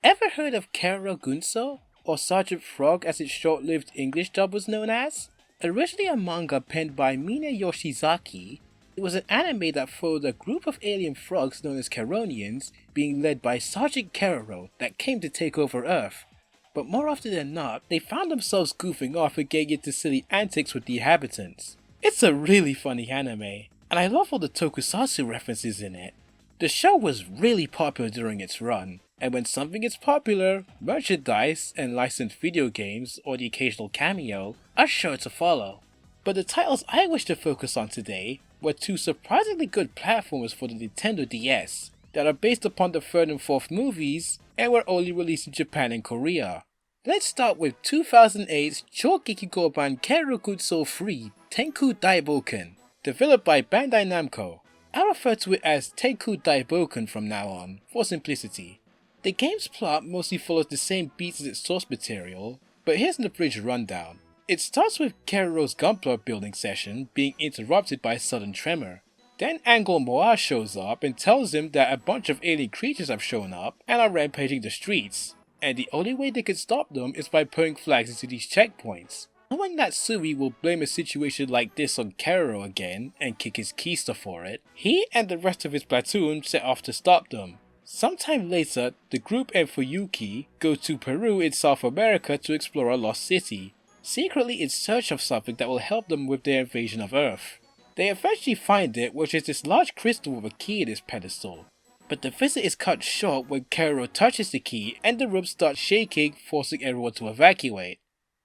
Ever heard of Keroro Gunso, or Sgt Frog as its short-lived English dub was known as? Originally a manga penned by Mina Yoshizaki, it was an anime that followed a group of alien frogs known as Keronians being led by Sergeant Keroro that came to take over Earth. But more often than not, they found themselves goofing off and getting into silly antics with the inhabitants. It's a really funny anime, and I love all the tokusatsu references in it. The show was really popular during its run, and when something is popular, merchandise and licensed video games or the occasional cameo are sure to follow. But the titles I wish to focus on today were two surprisingly good platformers for the Nintendo DS that are based upon the third and fourth movies and were only released in Japan and Korea. Let's start with 2008's Chōgeki Goban Keroro Gunso 3 Tenku Daiboken, developed by Bandai Namco. I'll refer to it as Tenku Daiboken from now on, for simplicity. The game's plot mostly follows the same beats as its source material, but here's an abridged rundown. It starts with Keroro's gunpla building session being interrupted by a sudden tremor. Then Angel Moa shows up and tells him that a bunch of alien creatures have shown up and are rampaging the streets, and the only way they can stop them is by putting flags into these checkpoints. Knowing that Sui will blame a situation like this on Keroro again and kick his keister for it, he and the rest of his platoon set off to stop them. Sometime later, the group and Fuyuki go to Peru in South America to explore a lost city, secretly in search of something that will help them with their invasion of Earth. They eventually find it, which is this large crystal with a key in its pedestal. But the visit is cut short when Keroro touches the key and the room starts shaking, forcing everyone to evacuate.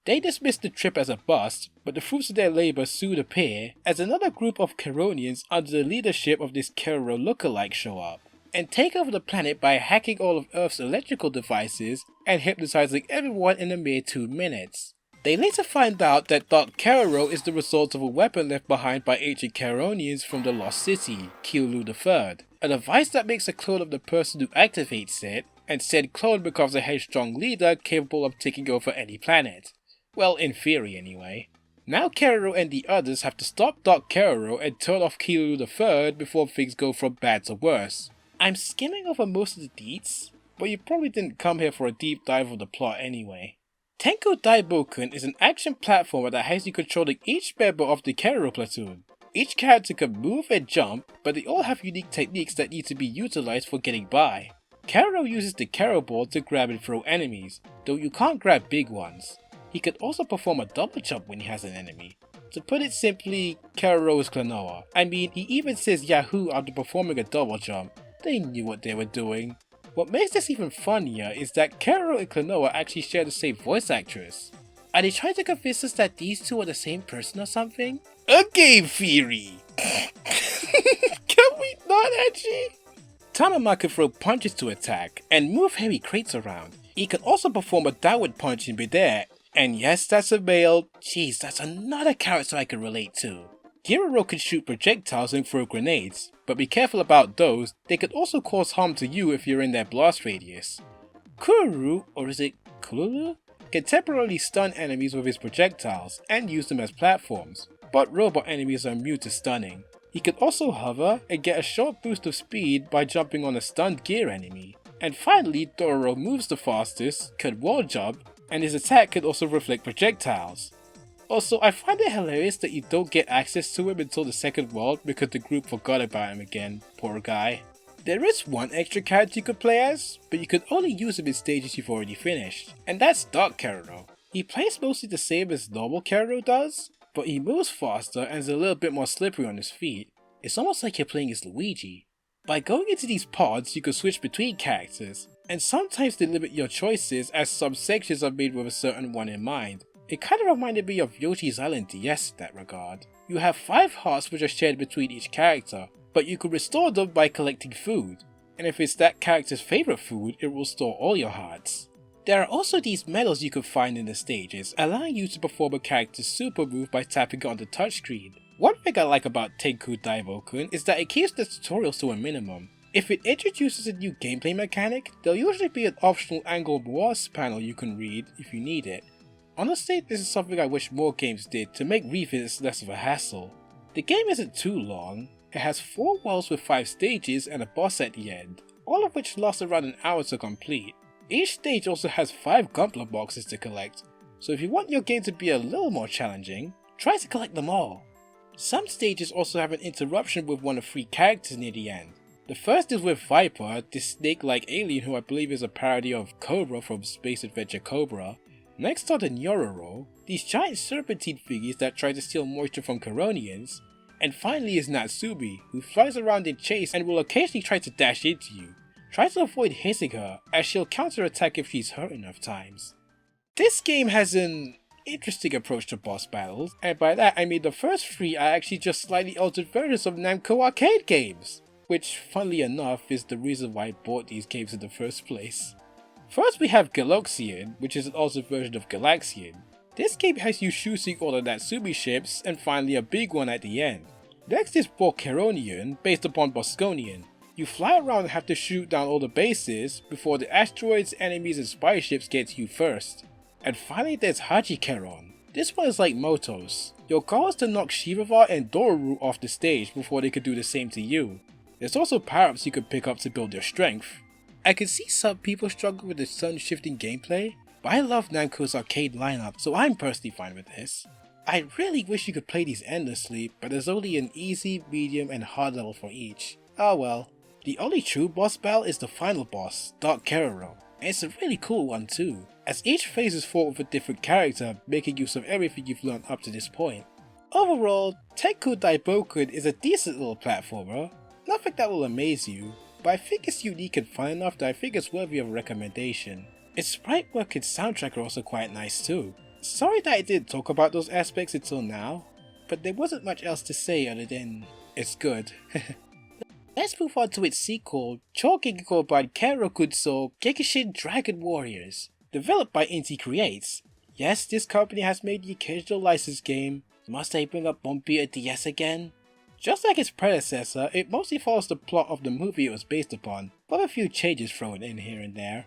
They dismiss the trip as a bust, but the fruits of their labor soon appear as another group of Keronians under the leadership of this Keroro lookalike show up and take over the planet by hacking all of Earth's electrical devices and hypnotizing everyone in a mere 2 minutes. They later find out that Dark Keroro is the result of a weapon left behind by ancient Keronians from the Lost City, Kyulu III, a device that makes a clone of the person who activates it, and said clone becomes a headstrong leader capable of taking over any planet. Well, in theory anyway. Now Keroro and the others have to stop Dark Keroro and turn off Kyulu III before things go from bad to worse. I'm skimming over most of the deets, but you probably didn't come here for a deep dive of the plot anyway. Tenku Daiboken is an action platformer that has you controlling each member of the Keroro platoon. Each character can move and jump, but they all have unique techniques that need to be utilized for getting by. Keroro uses the Kero ball to grab and throw enemies, though you can't grab big ones. He can also perform a double jump when he has an enemy. To put it simply, Keroro is Klonoa. I mean, he even says Yahoo after performing a double jump. They knew what they were doing. What makes this even funnier is that Keroro and Klonoa actually share the same voice actress. Are they trying to convince us that these two are the same person or something? A game theory! Can we not actually? Tamama can throw punches to attack and move heavy crates around. He can also perform a downward punch in midair. And yes, that's a male. Jeez, that's another character I can relate to. Keroro can shoot projectiles and throw grenades, but be careful about those, they could also cause harm to you if you're in their blast radius. Kururu, or is it Kururu, can temporarily stun enemies with his projectiles and use them as platforms, but robot enemies are immune to stunning. He can also hover and get a short boost of speed by jumping on a stunned gear enemy. And finally, Dororo moves the fastest, can wall jump, and his attack can also reflect projectiles. Also, I find it hilarious that you don't get access to him until the second world because the group forgot about him again, poor guy. There is one extra character you could play as, but you can only use him in stages you've already finished, and that's Dark Keroro. He plays mostly the same as normal Keroro does, but he moves faster and is a little bit more slippery on his feet. It's almost like you're playing as Luigi. By going into these pods, you can switch between characters, and sometimes they limit your choices as some sections are made with a certain one in mind. It kind of reminded me of Yoshi's Island DS in that regard. You have 5 hearts which are shared between each character, but you can restore them by collecting food, and if it's that character's favourite food, it will restore all your hearts. There are also these medals you can find in the stages, allowing you to perform a character's super move by tapping it on the touchscreen. One thing I like about Tenku Daiboken is that it keeps the tutorials to a minimum. If it introduces a new gameplay mechanic, there'll usually be an optional Angel Moas panel you can read if you need it. Honestly, this is something I wish more games did to make revisits less of a hassle. The game isn't too long, it has 4 worlds with 5 stages and a boss at the end, all of which last around an hour to complete. Each stage also has 5 gauntlet boxes to collect, so if you want your game to be a little more challenging, try to collect them all. Some stages also have an interruption with one of 3 characters near the end. The first is with Viper, this snake-like alien who I believe is a parody of Cobra from Space Adventure Cobra. Next are the Nyororo, these giant serpentine figures that try to steal moisture from Coronians. And finally is Natsubi, who flies around in chase and will occasionally try to dash into you. Try to avoid hitting her, as she'll counter-attack if she's hurt enough times. This game has an interesting approach to boss battles, and by that I mean the first 3 are actually just slightly altered versions of Namco arcade games, which funnily enough is the reason why I bought these games in the first place. First we have Galaxian, which is an altered version of Galaxian. This game has you shooting all the Natsubi ships, and finally a big one at the end. Next is Keronian, based upon Bosconian. You fly around and have to shoot down all the bases before the asteroids, enemies and spy ships get to you first. And finally there's Hajikeron. This one is like Motos. Your goal is to knock Shiravar and Doruru off the stage before they could do the same to you. There's also power-ups you could pick up to build your strength. I can see some people struggle with the sun-shifting gameplay, but I love Namco's arcade lineup, so I'm personally fine with this. I really wish you could play these endlessly, but there's only an easy, medium and hard level for each. Oh well. The only true boss battle is the final boss, Dark Keroro, and it's a really cool one too, as each phase is fought with a different character, making use of everything you've learned up to this point. Overall, Tenku Daiboken is a decent little platformer, nothing that will amaze you, but I think it's unique and fun enough that I think it's worthy of a recommendation. Its sprite work and soundtrack are also quite nice too. Sorry that I didn't talk about those aspects until now, but there wasn't much else to say other than it's good. Let's move on to its sequel, Chogekiko by Keroro Gunso Gekishin Dragon Warriors, developed by Inti Creates. Yes, this company has made the occasional licensed game. Must I bring up Bombita DS again? Just like its predecessor, it mostly follows the plot of the movie it was based upon, but a few changes thrown in here and there.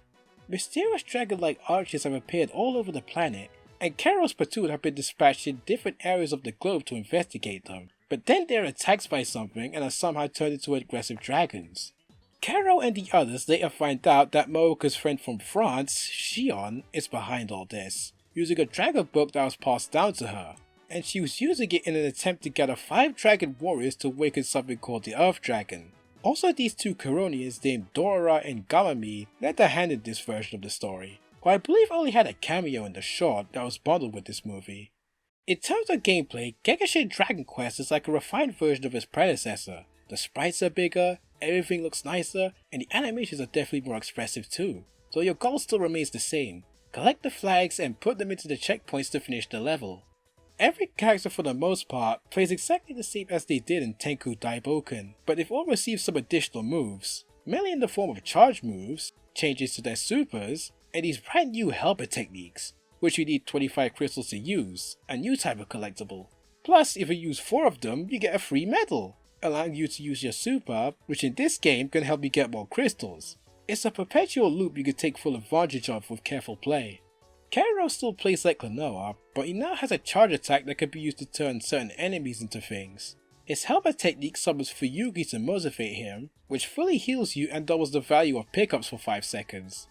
Mysterious dragon-like archers have appeared all over the planet, and Keroro's platoon have been dispatched in different areas of the globe to investigate them, but then they're attacked by something and are somehow turned into aggressive dragons. Keroro and the others later find out that Mooka's friend from France, Shion, is behind all this, using a dragon book that was passed down to her, and she was using it in an attempt to gather 5 dragon warriors to awaken something called the Earth Dragon. Also, these 2 Coronians named Dorara and Gamami lent a hand in this version of the story, who I believe only had a cameo in the short that was bundled with this movie. In terms of gameplay, Gekishin Dragon Quest is like a refined version of its predecessor. The sprites are bigger, everything looks nicer, and the animations are definitely more expressive too, so your goal still remains the same: collect the flags and put them into the checkpoints to finish the level. Every character for the most part plays exactly the same as they did in Tenku Daiboken, but they've all received some additional moves, mainly in the form of charge moves, changes to their supers, and these brand new helper techniques, which you need 25 crystals to use, a new type of collectible. Plus, if you use 4 of them, you get a free medal, allowing you to use your super, which in this game can help you get more crystals. It's a perpetual loop you can take full advantage of with careful play. Keroro still plays like Klonoa, but he now has a charge attack that can be used to turn certain enemies into things. His helper technique summons Fuyugi to motivate him, which fully heals you and doubles the value of pickups for 5 seconds.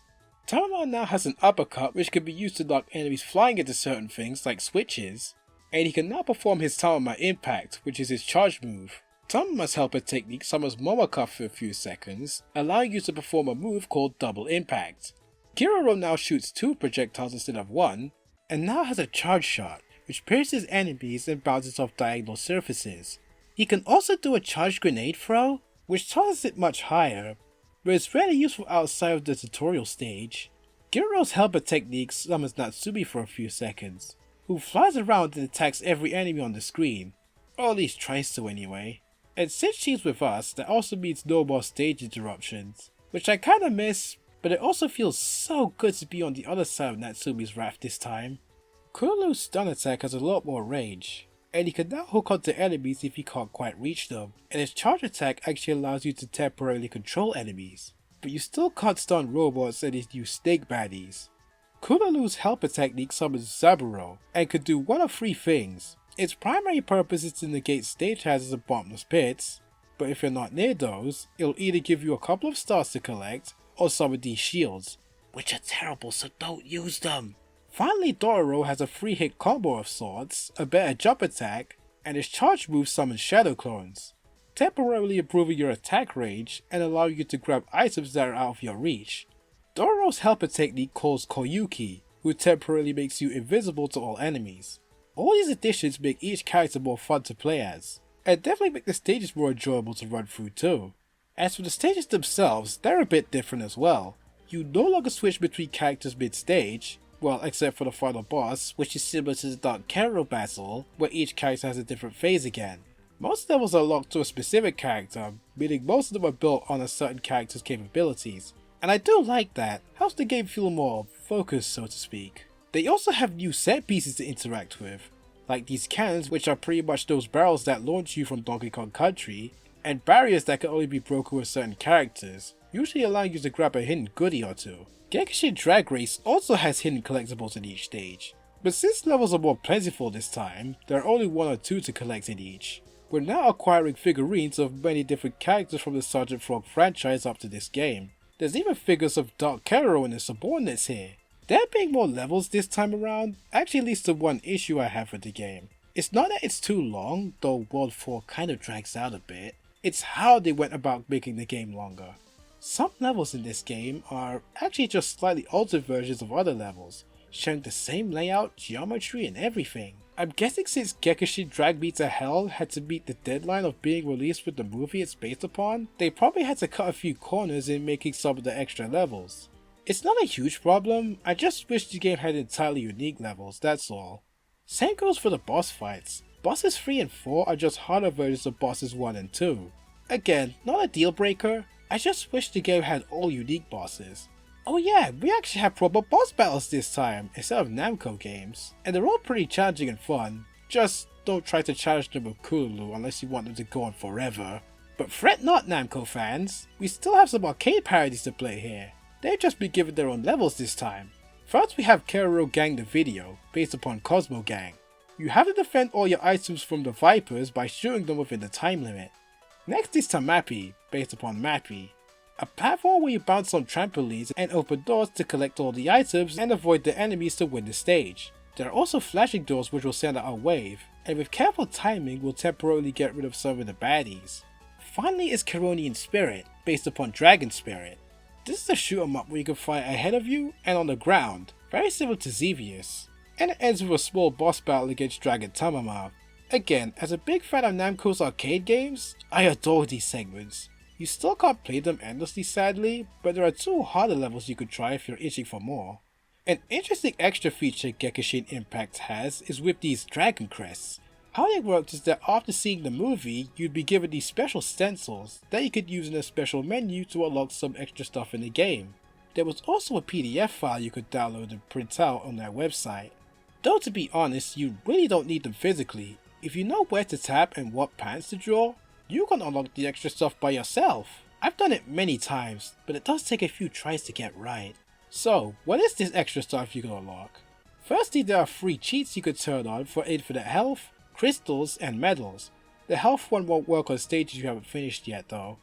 Tamama now has an uppercut which can be used to knock enemies flying into certain things like switches, and he can now perform his Tamama Impact, which is his charge move. Tamama's helper technique summons Momoko for a few seconds, allowing you to perform a move called Double Impact. Keroro now shoots 2 projectiles instead of 1, and now has a charge shot, which pierces enemies and bounces off diagonal surfaces. He can also do a charged grenade throw, which tosses it much higher, but it's rarely useful outside of the tutorial stage. Keroro's helper technique summons Natsubi for a few seconds, who flies around and attacks every enemy on the screen, or at least tries to anyway. And since she's with us, that also means no more stage interruptions, which I kinda miss, but it also feels so good to be on the other side of Natsumi's wrath this time. Kurulu's stun attack has a lot more range, and he can now hook onto enemies if he can't quite reach them, and his charge attack actually allows you to temporarily control enemies, but you still can't stun robots and his new snake baddies. Kurulu's helper technique summons Zaburo, and can do one of 3 things. Its primary purpose is to negate stage hazards and bottomless pits, but if you're not near those, it'll either give you a couple of stars to collect, or summon these shields, which are terrible, so don't use them. Finally, Dororo has a 3-hit combo of sorts, a better jump attack, and his charge move summons shadow clones, temporarily improving your attack range and allowing you to grab items that are out of your reach. Dororo's helper technique calls Koyuki, who temporarily makes you invisible to all enemies. All these additions make each character more fun to play as, and definitely make the stages more enjoyable to run through too. As for the stages themselves, they're a bit different as well. You no longer switch between characters mid-stage, well except for the final boss, which is similar to the Dark Keroro battle, where each character has a different phase again. Most levels are locked to a specific character, meaning most of them are built on a certain character's capabilities. And I do like that, helps the game feel more focused, so to speak. They also have new set pieces to interact with, like these cannons, which are pretty much those barrels that launch you from Donkey Kong Country, and barriers that can only be broken with certain characters, usually allowing you to grab a hidden goodie or two. Gekishin Drag Race also has hidden collectibles in each stage, but since levels are more plentiful this time, there are only 1 or 2 to collect in each. We're now acquiring figurines of many different characters from the Sgt Frog franchise up to this game. There's even figures of Dark Keroro and his subordinates here. There being more levels this time around actually leads to one issue I have with the game. It's not that it's too long, though World 4 kind of drags out a bit, it's how they went about making the game longer. Some levels in this game are actually just slightly altered versions of other levels, showing the same layout, geometry and everything. I'm guessing since Gekishin Drag Me to Hell had to meet the deadline of being released with the movie it's based upon, they probably had to cut a few corners in making some of the extra levels. It's not a huge problem, I just wish the game had entirely unique levels, that's all. Same goes for the boss fights. Bosses 3 and 4 are just harder versions of bosses 1 and 2. Again, not a deal breaker, I just wish the game had all unique bosses. Oh yeah, we actually have proper boss battles this time, instead of Namco games. And they're all pretty challenging and fun, just don't try to challenge them with Kululu unless you want them to go on forever. But fret not, Namco fans, we still have some arcade parodies to play here. They've just been given their own levels this time. First we have Keroro Gang the video, based upon Cosmo Gang. You have to defend all your items from the Vipers by shooting them within the time limit. Next is Tamapi, based upon Mappy, a platform where you bounce on trampolines and open doors to collect all the items and avoid the enemies to win the stage. There are also flashing doors which will send out a wave, and with careful timing will temporarily get rid of some of the baddies. Finally is Keronian Spirit, based upon Dragon Spirit. This is a shoot 'em up where you can fight ahead of you and on the ground, very similar to Xevious, and it ends with a small boss battle against Dragon Tamama. Again, as a big fan of Namco's arcade games, I adore these segments. You still can't play them endlessly sadly, but there are 2 harder levels you could try if you're itching for more. An interesting extra feature Gekishin Impact has is with these Dragon Crests. How they worked is that after seeing the movie, you'd be given these special stencils that you could use in a special menu to unlock some extra stuff in the game. There was also a PDF file you could download and print out on their website. Though to be honest, you really don't need them physically. If you know where to tap and what patterns to draw, you can unlock the extra stuff by yourself. I've done it many times, but it does take a few tries to get right. So, what is this extra stuff you can unlock? Firstly, there are 3 cheats you could turn on for infinite health, crystals, and medals. The health one won't work on stages you haven't finished yet though.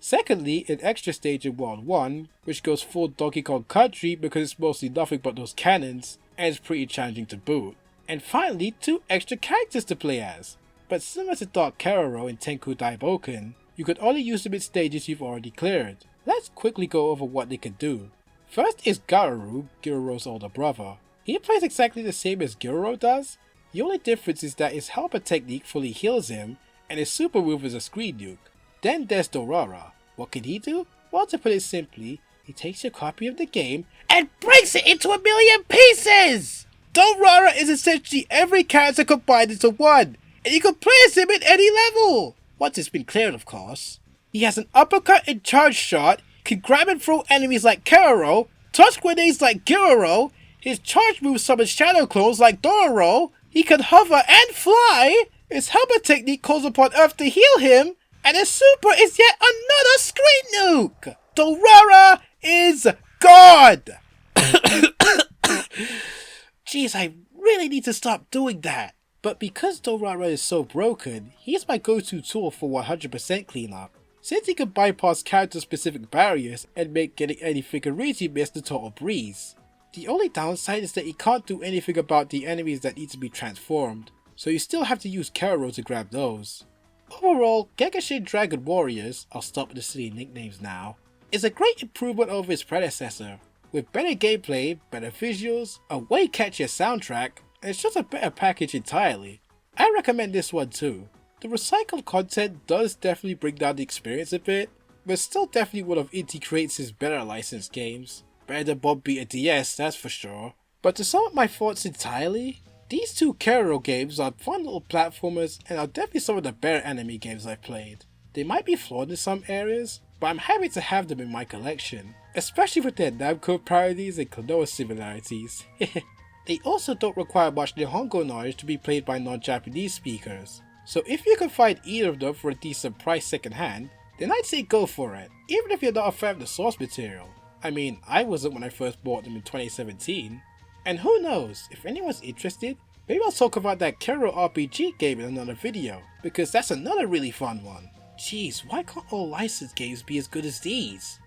Secondly, an extra stage in World 1, which goes full Donkey Kong Country because it's mostly nothing but those cannons, and it's pretty challenging to boot. And finally, 2 extra characters to play as. But similar to Dark Keroro in Tenku Daiboken, you could only use them in stages you've already cleared. Let's quickly go over what they can do. First is Garuru, Giroro's older brother. He plays exactly the same as Keroro does. The only difference is that his helper technique fully heals him, and his super move is a screen nuke. Then there's Dorara. What can he do? Well, to put it simply, he takes your copy of the game and breaks it into 1,000,000 pieces! Dorara is essentially every character combined into one, and you can play as him at any level! Once it's been cleared, of course. He has an uppercut and charge shot, can grab and throw enemies like Keroro, toss grenades like Keroro, his charge moves summon shadow clones like Dororo, he can hover and fly, his helper technique calls upon Earth to heal him, and his super is yet another screen nuke! Dorara is God! Jeez, I really need to stop doing that. But because Dorara is so broken, he's my go-to tool for 100% cleanup. since he could bypass character-specific barriers and make getting any figurines you missed a total breeze. The only downside is that he can't do anything about the enemies that need to be transformed, so you still have to use Keroro to grab those. Overall, Gegashin Dragon Warriors, I'll stop with the silly nicknames now, is a great improvement over its predecessor, with better gameplay, better visuals, a way catchier soundtrack, and it's just a better package entirely. I recommend this one too. The recycled content does definitely bring down the experience a bit, but still definitely one of Inti Creates' better licensed games. Better than Bob Beat a DS, that's for sure. But to sum up my thoughts entirely, these two Keroro games are fun little platformers and are definitely some of the better anime games I've played. They might be flawed in some areas, but I'm happy to have them in my collection, especially with their Namco parodies and Klonoa similarities. They also don't require much Nihongo knowledge to be played by non-Japanese speakers, so if you can find either of them for a decent price secondhand, then I'd say go for it, even if you're not a fan of the source material. I mean, I wasn't when I first bought them in 2017. And who knows, if anyone's interested, maybe I'll talk about that Keroro RPG game in another video, because that's another really fun one. Jeez, why can't all licensed games be as good as these?